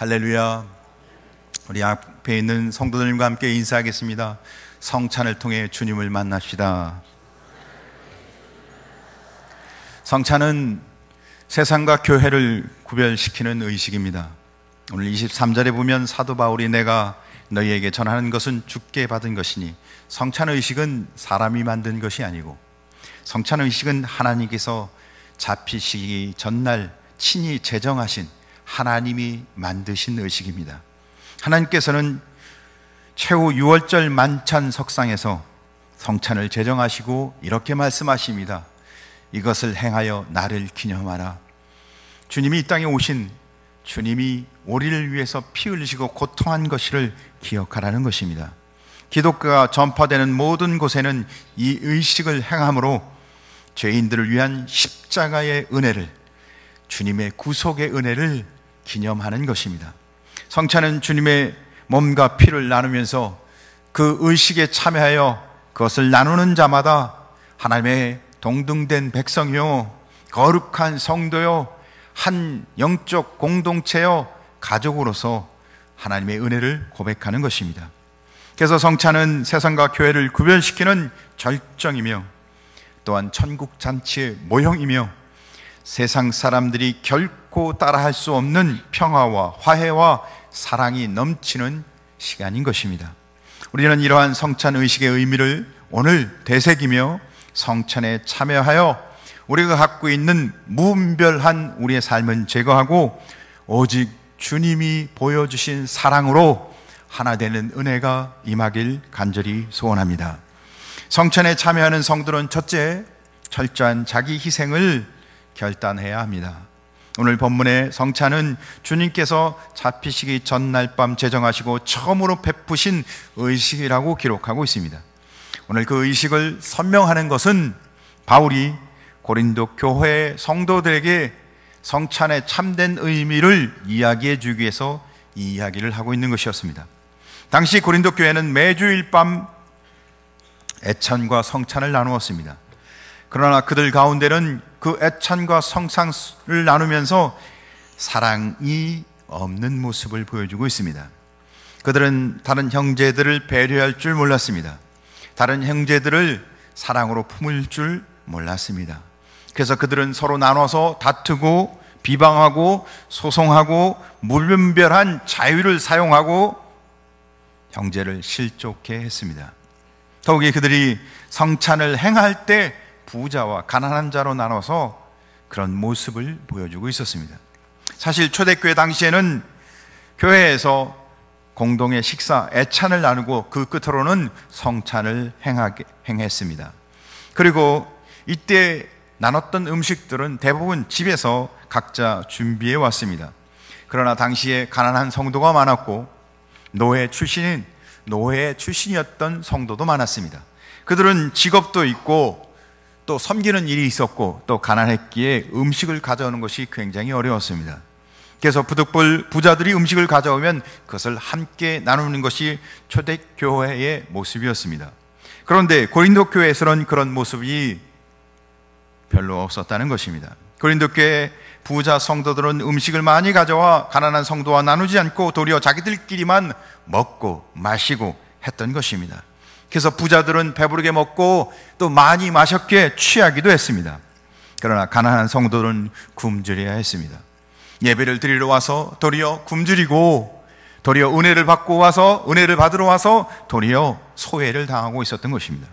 할렐루야. 우리 앞에 있는 성도들과 함께 인사하겠습니다. 성찬을 통해 주님을 만납시다. 성찬은 세상과 교회를 구별시키는 의식입니다. 오늘 23절에 보면 사도 바울이 내가 너희에게 전하는 것은 주께 받은 것이니, 성찬 의식은 사람이 만든 것이 아니고 성찬 의식은 하나님께서 잡히시기 전날 친히 제정하신 하나님이 만드신 의식입니다. 하나님께서는 최후 6월절 만찬 석상에서 성찬을 제정하시고 이렇게 말씀하십니다. 이것을 행하여 나를 기념하라. 주님이 이 땅에 오신, 주님이 우리를 위해서 피 흘리시고 고통한 것을 기억하라는 것입니다. 기독교가 전파되는 모든 곳에는 이 의식을 행함으로 죄인들을 위한 십자가의 은혜를, 주님의 구속의 은혜를 기념하는 것입니다. 성찬은 주님의 몸과 피를 나누면서 그 의식에 참여하여 그것을 나누는 자마다 하나님의 동등된 백성이요, 거룩한 성도요, 한 영적 공동체요, 가족으로서 하나님의 은혜를 고백하는 것입니다. 그래서 성찬은 세상과 교회를 구별시키는 절정이며 또한 천국 잔치의 모형이며 세상 사람들이 결코 따라할 수 없는 평화와 화해와 사랑이 넘치는 시간인 것입니다. 우리는 이러한 성찬 의식의 의미를 오늘 되새기며 성찬에 참여하여 우리가 갖고 있는 무분별한 우리의 삶은 제거하고 오직 주님이 보여주신 사랑으로 하나 되는 은혜가 임하길 간절히 소원합니다. 성찬에 참여하는 성도는 첫째, 철저한 자기 희생을 결단해야 합니다. 오늘 본문의 성찬은 주님께서 잡히시기 전날 밤 제정하시고 처음으로 베푸신 의식이라고 기록하고 있습니다. 오늘 그 의식을 설명하는 것은 바울이 고린도 교회 성도들에게 성찬의 참된 의미를 이야기해 주기 위해서 이 이야기를 하고 있는 것이었습니다. 당시 고린도 교회는 매주일 밤 애찬과 성찬을 나누었습니다. 그러나 그들 가운데는 그 애찬과 성찬을 나누면서 사랑이 없는 모습을 보여주고 있습니다. 그들은 다른 형제들을 배려할 줄 몰랐습니다. 다른 형제들을 사랑으로 품을 줄 몰랐습니다. 그래서 그들은 서로 나눠서 다투고 비방하고 소송하고 무분별한 자유를 사용하고 형제를 실족해 했습니다. 더욱이 그들이 성찬을 행할 때 부자와 가난한 자로 나눠서 그런 모습을 보여주고 있었습니다. 사실 초대교회 당시에는 교회에서 공동의 식사, 애찬을 나누고 그 끝으로는 성찬을 행했습니다. 그리고 이때 나눴던 음식들은 대부분 집에서 각자 준비해 왔습니다. 그러나 당시에 가난한 성도가 많았고 노예 출신이었던 성도도 많았습니다. 그들은 직업도 있고 또 섬기는 일이 있었고 또 가난했기에 음식을 가져오는 것이 굉장히 어려웠습니다. 그래서 부자들이 음식을 가져오면 그것을 함께 나누는 것이 초대교회의 모습이었습니다. 그런데 고린도 교회에서는 그런 모습이 별로 없었다는 것입니다. 고린도 교회 부자 성도들은 음식을 많이 가져와 가난한 성도와 나누지 않고 도리어 자기들끼리만 먹고 마시고 했던 것입니다. 그래서 부자들은 배부르게 먹고 또 많이 마셨기에 취하기도 했습니다. 그러나 가난한 성도들은 굶주려야 했습니다. 예배를 드리러 와서 도리어 굶주리고 도리어 은혜를 받으러 와서 도리어 소외를 당하고 있었던 것입니다.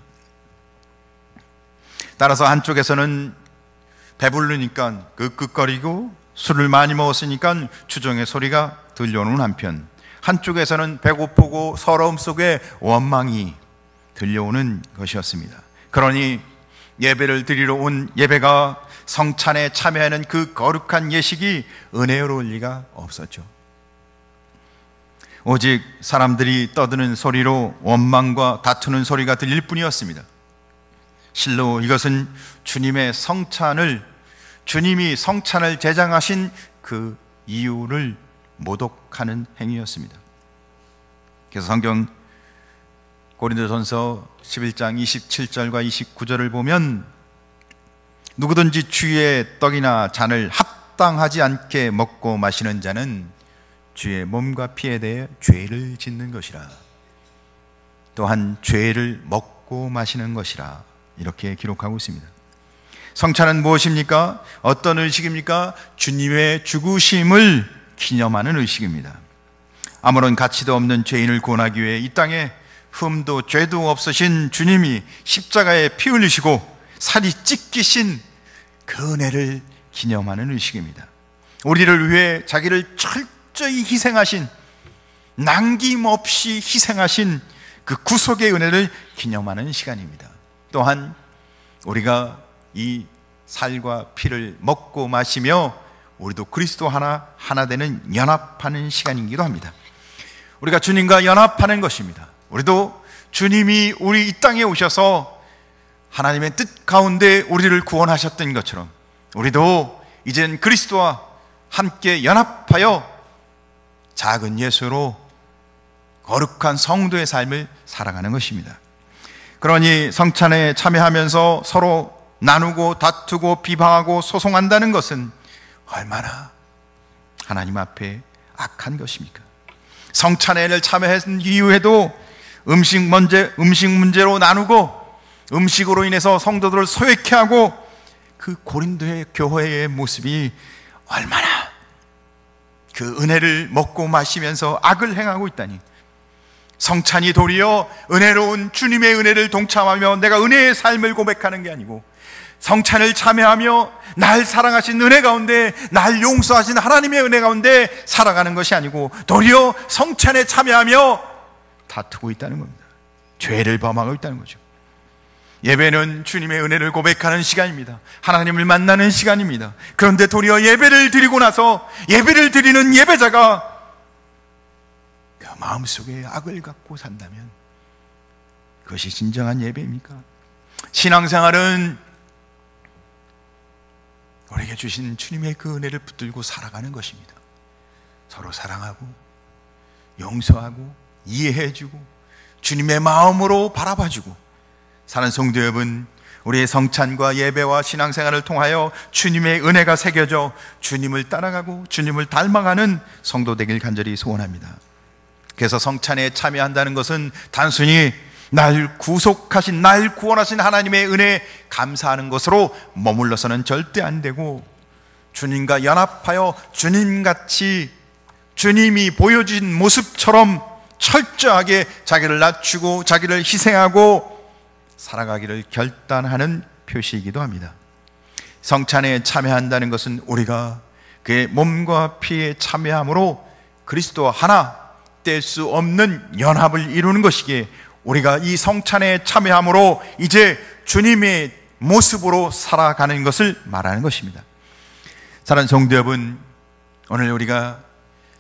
따라서 한쪽에서는 배부르니까 끄끄거리고 술을 많이 먹었으니까 주정의 소리가 들려오는 한편, 한쪽에서는 배고프고 서러움 속에 원망이 들려오는 것이었습니다. 그러니 예배를 드리러 온 예배가 성찬에 참여하는 그 거룩한 예식이 은혜로울 리가 없었죠. 오직 사람들이 떠드는 소리로 원망과 다투는 소리가 들릴 뿐이었습니다. 실로 이것은 주님이 성찬을 제정하신 그 이유를 모독하는 행위였습니다. 그래서 성경 고린도전서 11장 27절과 29절을 보면 누구든지 주의 떡이나 잔을 합당하지 않게 먹고 마시는 자는 주의 몸과 피에 대해 죄를 짓는 것이라. 또한 죄를 먹고 마시는 것이라. 이렇게 기록하고 있습니다. 성찬은 무엇입니까? 어떤 의식입니까? 주님의 죽으심을 기념하는 의식입니다. 아무런 가치도 없는 죄인을 구원하기 위해 이 땅에 흠도 죄도 없으신 주님이 십자가에 피 흘리시고 살이 찢기신 그 은혜를 기념하는 의식입니다. 우리를 위해 자기를 철저히 희생하신, 남김없이 희생하신 그 구속의 은혜를 기념하는 시간입니다. 또한 우리가 이 살과 피를 먹고 마시며 우리도 그리스도 하나 되는 연합하는 시간이기도 합니다. 우리가 주님과 연합하는 것입니다. 우리도 주님이 우리 이 땅에 오셔서 하나님의 뜻 가운데 우리를 구원하셨던 것처럼 우리도 이젠 그리스도와 함께 연합하여 작은 예수로 거룩한 성도의 삶을 살아가는 것입니다. 그러니 성찬에 참여하면서 서로 나누고 다투고 비방하고 소송한다는 것은 얼마나 하나님 앞에 악한 것입니까? 성찬회를 참여한 이후에도 음식 문제로 나누고 음식으로 인해서 성도들을 소외케 하고 그 고린도의 교회의 모습이 얼마나 그 은혜를 먹고 마시면서 악을 행하고 있다니. 성찬이 도리어 은혜로운 주님의 은혜를 동참하며 내가 은혜의 삶을 고백하는 게 아니고, 성찬을 참여하며 날 사랑하신 은혜 가운데, 날 용서하신 하나님의 은혜 가운데 살아가는 것이 아니고 도리어 성찬에 참여하며 다투고 있다는 겁니다. 죄를 범하고 있다는 거죠. 예배는 주님의 은혜를 고백하는 시간입니다. 하나님을 만나는 시간입니다. 그런데 도리어 예배를 드리고 나서 예배를 드리는 예배자가 그 마음속에 악을 갖고 산다면 그것이 진정한 예배입니까? 신앙생활은 우리에게 주신 주님의 그 은혜를 붙들고 살아가는 것입니다. 서로 사랑하고 용서하고 이해해주고 주님의 마음으로 바라봐주고 사는 성도 여러분, 우리의 성찬과 예배와 신앙생활을 통하여 주님의 은혜가 새겨져 주님을 따라가고 주님을 닮아가는 성도 되길 간절히 소원합니다. 그래서 성찬에 참여한다는 것은 단순히 날 구속하신, 날 구원하신 하나님의 은혜에 감사하는 것으로 머물러서는 절대 안 되고, 주님과 연합하여 주님같이 주님이 보여주신 모습처럼 철저하게 자기를 낮추고 자기를 희생하고 살아가기를 결단하는 표시이기도 합니다. 성찬에 참여한다는 것은 우리가 그의 몸과 피에 참여함으로 그리스도와 하나 뗄 수 없는 연합을 이루는 것이기에, 우리가 이 성찬에 참여함으로 이제 주님의 모습으로 살아가는 것을 말하는 것입니다. 사랑하는 성도 여러분, 오늘 우리가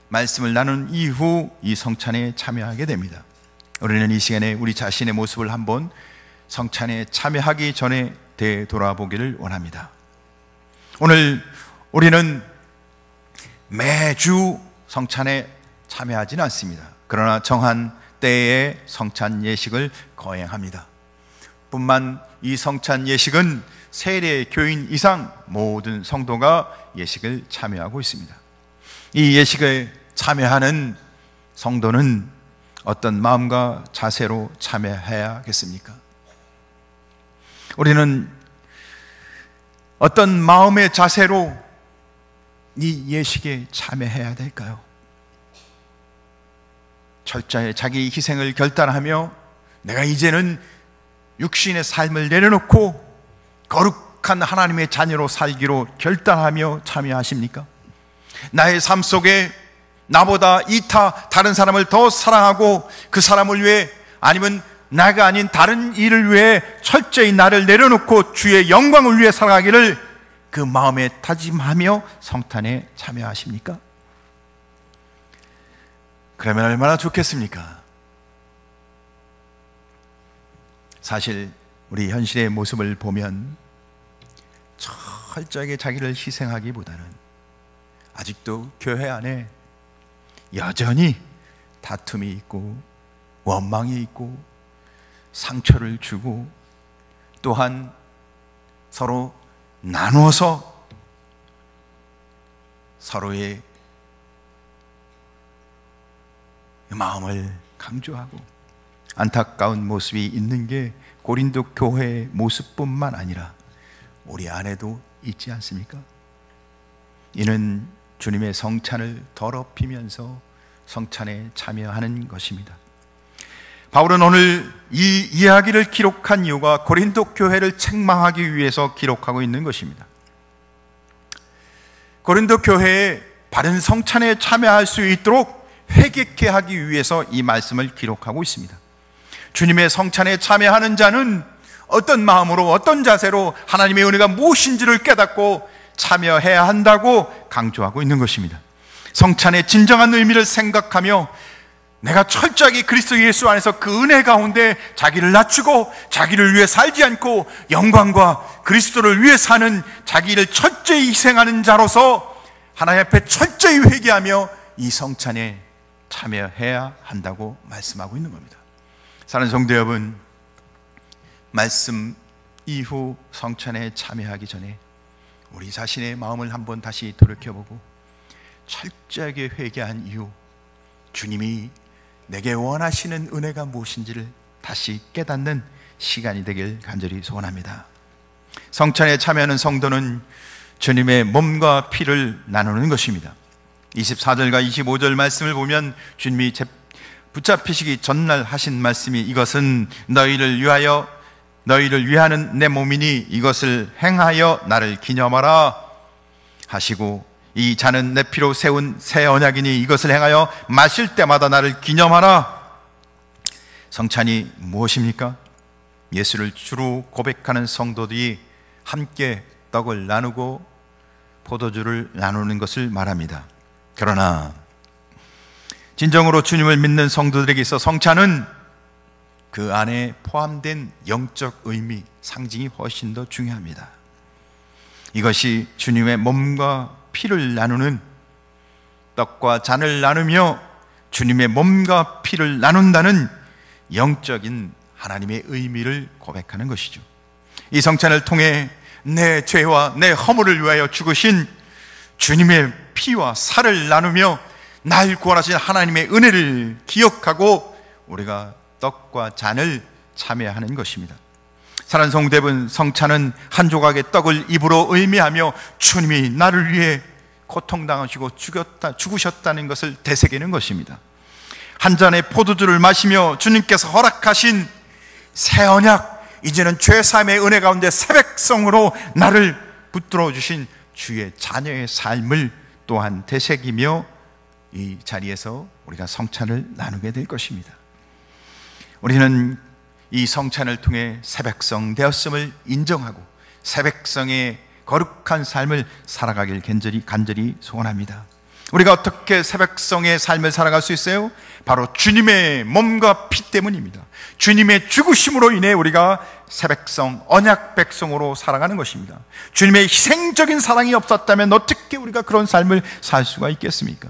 말씀을 나눈 이후 이 성찬에 참여하게 됩니다. 우리는 이 시간에 우리 자신의 모습을 한번 성찬에 참여하기 전에 되돌아보기를 원합니다. 오늘 우리는 매주 성찬에 참여하지는 않습니다. 그러나 정한 때에 성찬 예식을 거행합니다. 뿐만 이 성찬 예식은 세례 교인 이상 모든 성도가 예식을 참여하고 있습니다. 이 예식에 참여하는 성도는 어떤 마음과 자세로 참여해야겠습니까? 우리는 어떤 마음의 자세로 이 예식에 참여해야 될까요? 철저히 자기 희생을 결단하며 내가 이제는 육신의 삶을 내려놓고 거룩한 하나님의 자녀로 살기로 결단하며 참여하십니까? 나의 삶 속에 나보다 다른 사람을 더 사랑하고 그 사람을 위해, 아니면 나가 아닌 다른 일을 위해 철저히 나를 내려놓고 주의 영광을 위해 살아가기를 그 마음에 다짐하며 성탄에 참여하십니까? 그러면 얼마나 좋겠습니까? 사실 우리 현실의 모습을 보면 철저하게 자기를 희생하기보다는 아직도 교회 안에 여전히 다툼이 있고 원망이 있고 상처를 주고, 또한 서로 나누어서 서로의 마음을 강조하고 안타까운 모습이 있는 게 고린도 교회의 모습뿐만 아니라 우리 안에도 있지 않습니까? 이는 주님의 성찬을 더럽히면서 성찬에 참여하는 것입니다. 바울은 오늘 이 이야기를 기록한 이유가 고린도 교회를 책망하기 위해서 기록하고 있는 것입니다. 고린도 교회에 바른 성찬에 참여할 수 있도록 회개케 하기 위해서 이 말씀을 기록하고 있습니다. 주님의 성찬에 참여하는 자는 어떤 마음으로, 어떤 자세로 하나님의 은혜가 무엇인지를 깨닫고 참여해야 한다고 강조하고 있는 것입니다. 성찬의 진정한 의미를 생각하며 내가 철저하게 그리스도 예수 안에서 그 은혜 가운데 자기를 낮추고 자기를 위해 살지 않고 영광과 그리스도를 위해 사는, 자기를 철저히 희생하는 자로서 하나님 앞에 철저히 회개하며 이 성찬에 참여해야 한다고 말씀하고 있는 겁니다. 사랑하는 성도 여러분, 말씀 이후 성찬에 참여하기 전에 우리 자신의 마음을 한번 다시 돌이켜보고 철저하게 회개한 이후 주님이 내게 원하시는 은혜가 무엇인지를 다시 깨닫는 시간이 되길 간절히 소원합니다. 성찬에 참여하는 성도는 주님의 몸과 피를 나누는 것입니다. 24절과 25절 말씀을 보면 주님이 붙잡히시기 전날 하신 말씀이 이것은 너희를 위하는 내 몸이니 이것을 행하여 나를 기념하라 하시고, 이 잔은 내 피로 세운 새 언약이니 이것을 행하여 마실 때마다 나를 기념하라. 성찬이 무엇입니까? 예수를 주로 고백하는 성도들이 함께 떡을 나누고 포도주를 나누는 것을 말합니다. 그러나 진정으로 주님을 믿는 성도들에게 있어 성찬은 그 안에 포함된 영적 의미, 상징이 훨씬 더 중요합니다. 이것이 주님의 몸과 피를 나누는, 떡과 잔을 나누며 주님의 몸과 피를 나눈다는 영적인 하나님의 의미를 고백하는 것이죠. 이 성찬을 통해 내 죄와 내 허물을 위하여 죽으신 주님의 피와 살을 나누며 날 구원하신 하나님의 은혜를 기억하고 우리가 떡과 잔을 참여하는 것입니다. 사랑하는 성도 여러분, 성찬은 한 조각의 떡을 입으로 의미하며 주님이 나를 위해 고통당하시고 죽으셨다는 것을 되새기는 것입니다. 한 잔의 포도주를 마시며 주님께서 허락하신 새 언약, 이제는 죄사함의 은혜 가운데 새 백성으로 나를 붙들어 주신 주의 자녀의 삶을 또한 되새기며 이 자리에서 우리가 성찬을 나누게 될 것입니다. 우리는 이 성찬을 통해 새 백성 되었음을 인정하고 새 백성의 거룩한 삶을 살아가길 간절히 소원합니다. 우리가 어떻게 새 백성의 삶을 살아갈 수 있어요? 바로 주님의 몸과 피 때문입니다. 주님의 죽으심으로 인해 우리가 새 백성, 언약 백성으로 살아가는 것입니다. 주님의 희생적인 사랑이 없었다면 어떻게 우리가 그런 삶을 살 수가 있겠습니까?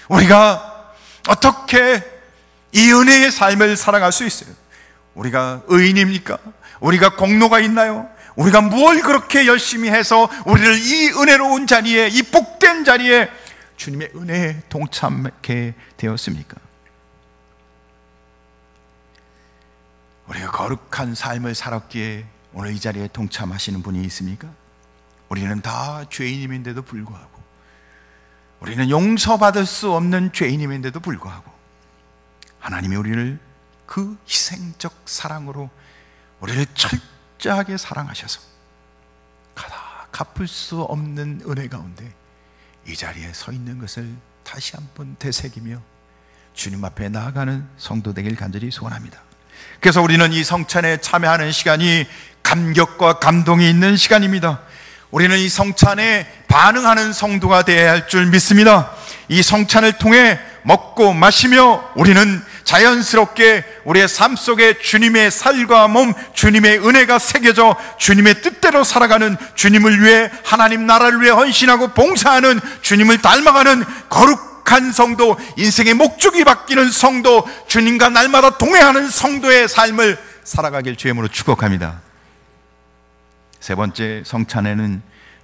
우리가 어떻게 이 은혜의 삶을 살아갈 수 있어요? 우리가 의인입니까? 우리가 공로가 있나요? 우리가 뭘 그렇게 열심히 해서 우리를 이 은혜로운 자리에, 이 복된 자리에 주님의 은혜에 동참하게 되었습니까? 우리가 거룩한 삶을 살았기에 오늘 이 자리에 동참하시는 분이 있습니까? 우리는 다 죄인임인데도 불구하고, 우리는 용서받을 수 없는 죄인임인데도 불구하고 하나님이 우리를 그 희생적 사랑으로 우리를 철저하게 사랑하셔서 갚을 수 없는 은혜 가운데 이 자리에 서 있는 것을 다시 한번 되새기며 주님 앞에 나아가는 성도 되길 간절히 소원합니다. 그래서 우리는 이 성찬에 참여하는 시간이 감격과 감동이 있는 시간입니다. 우리는 이 성찬에 반응하는 성도가 되어야 할 줄 믿습니다. 이 성찬을 통해 먹고 마시며 우리는 자연스럽게 우리의 삶 속에 주님의 살과 몸, 주님의 은혜가 새겨져 주님의 뜻대로 살아가는, 주님을 위해, 하나님 나라를 위해 헌신하고 봉사하는, 주님을 닮아가는 거룩한 성도, 인생의 목적이 바뀌는 성도, 주님과 날마다 동행하는 성도의 삶을 살아가길 주의 이름으로 축복합니다. 세 번째, 성찬에는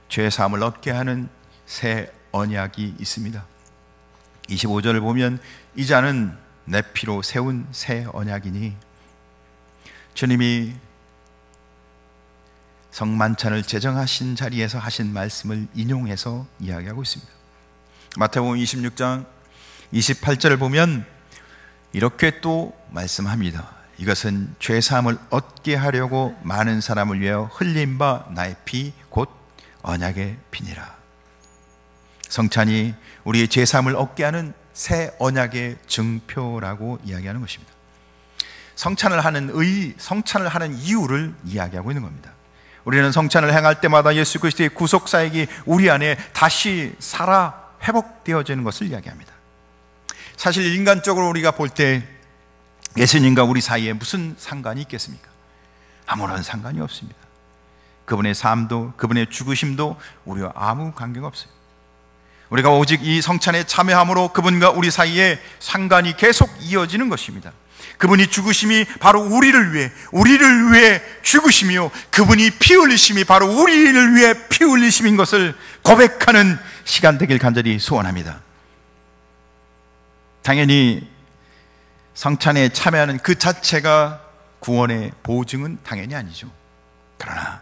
죄사함을 얻게 하는 새 언약이 있습니다. 25절을 보면 이 잔은 내 피로 세운 새 언약이니 주님이 성만찬을 제정하신 자리에서 하신 말씀을 인용해서 이야기하고 있습니다. 마태복음 26장 28절을 보면 이렇게 또 말씀합니다. 이것은 죄사함을 얻게 하려고 많은 사람을 위하여 흘린 바 나의 피 곧 언약의 피니라. 성찬이 우리의 죄사함을 얻게 하는 새 언약의 증표라고 이야기하는 것입니다. 성찬을 하는 이유를 이야기하고 있는 겁니다. 우리는 성찬을 행할 때마다 예수 그리스도의 구속 사역이 우리 안에 다시 살아 회복되어지는 것을 이야기합니다. 사실 인간적으로 우리가 볼 때 예수님과 우리 사이에 무슨 상관이 있겠습니까? 아무런 상관이 없습니다. 그분의 삶도 그분의 죽으심도 우리와 아무 관계가 없어요. 우리가 오직 이 성찬에 참여함으로 그분과 우리 사이에 상관이 계속 이어지는 것입니다. 그분이 죽으심이 바로 우리를 위해 죽으심이요, 그분이 피 흘리심이 바로 우리를 위해 피 흘리심인 것을 고백하는 시간 되길 간절히 소원합니다. 당연히 성찬에 참여하는 그 자체가 구원의 보증은 당연히 아니죠. 그러나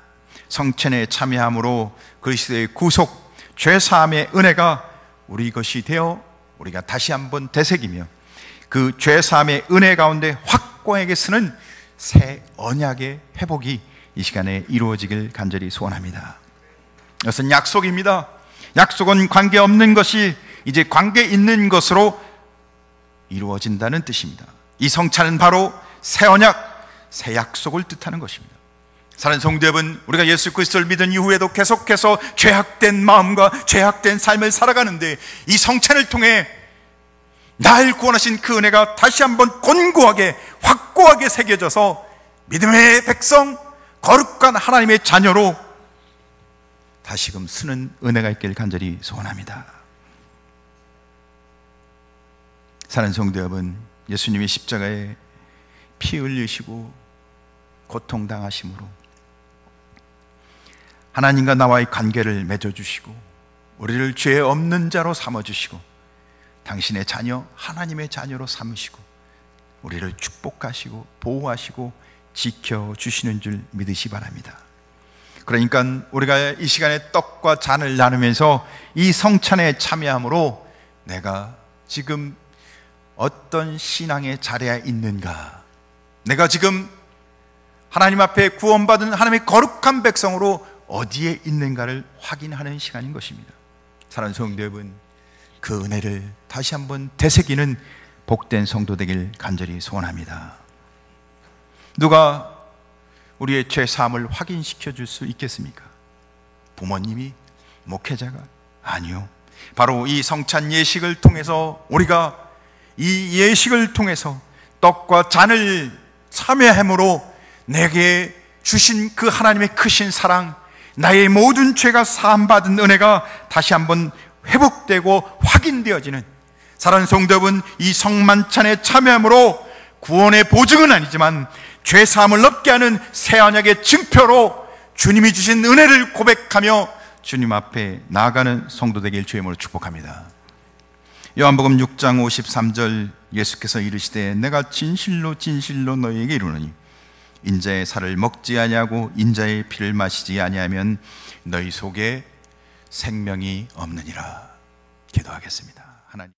성찬에 참여함으로 그리스도의 구속, 죄사함의 은혜가 우리 것이 되어 우리가 다시 한번 되새기며 그 죄사함의 은혜 가운데 확고하게 쓰는 새 언약의 회복이 이 시간에 이루어지길 간절히 소원합니다. 이것은 약속입니다. 약속은 관계없는 것이 이제 관계 있는 것으로 이루어진다는 뜻입니다. 이 성찬은 바로 새 언약, 새 약속을 뜻하는 것입니다. 사랑하는 성도 여러분, 우리가 예수 그리스도를 믿은 이후에도 계속해서 죄악된 마음과 죄악된 삶을 살아가는데 이 성찬을 통해 날 구원하신 그 은혜가 다시 한번 견고하게 확고하게 새겨져서 믿음의 백성, 거룩한 하나님의 자녀로 다시금 쓰는 은혜가 있길 간절히 소원합니다. 사랑하는 성도 여러분, 예수님이 십자가에 피 흘리시고 고통당하심으로 하나님과 나와의 관계를 맺어주시고 우리를 죄 없는 자로 삼아주시고 당신의 자녀, 하나님의 자녀로 삼으시고 우리를 축복하시고 보호하시고 지켜주시는 줄 믿으시 바랍니다. 그러니까 우리가 이 시간에 떡과 잔을 나누면서 이 성찬에 참여함으로 내가 지금 어떤 신앙의 자리에 있는가, 내가 지금 하나님 앞에 구원받은 하나님의 거룩한 백성으로 어디에 있는가를 확인하는 시간인 것입니다. 사랑하는 성도 여러분, 그 은혜를 다시 한번 되새기는 복된 성도 되길 간절히 소원합니다. 누가 우리의 죄 사함을 확인시켜 줄 수 있겠습니까? 부모님이? 목회자가? 아니요. 바로 이 성찬 예식을 통해서 우리가 이 예식을 통해서 떡과 잔을 참여함으로 내게 주신 그 하나님의 크신 사랑, 나의 모든 죄가 사함받은 은혜가 다시 한번 회복되고 확인되어지는, 사랑하는 성도 여러분, 이 성만찬에 참여함으로 구원의 보증은 아니지만 죄사함을 얻게 하는 새 언약의 증표로 주님이 주신 은혜를 고백하며 주님 앞에 나아가는 성도 되길 주의 이름으로 축복합니다. 요한복음 6장 53절, 예수께서 이르시되 내가 진실로 진실로 너희에게 이르노니 인자의 살을 먹지 아니하고 인자의 피를 마시지 아니하면 너희 속에 생명이 없느니라. 기도하겠습니다. 하나님.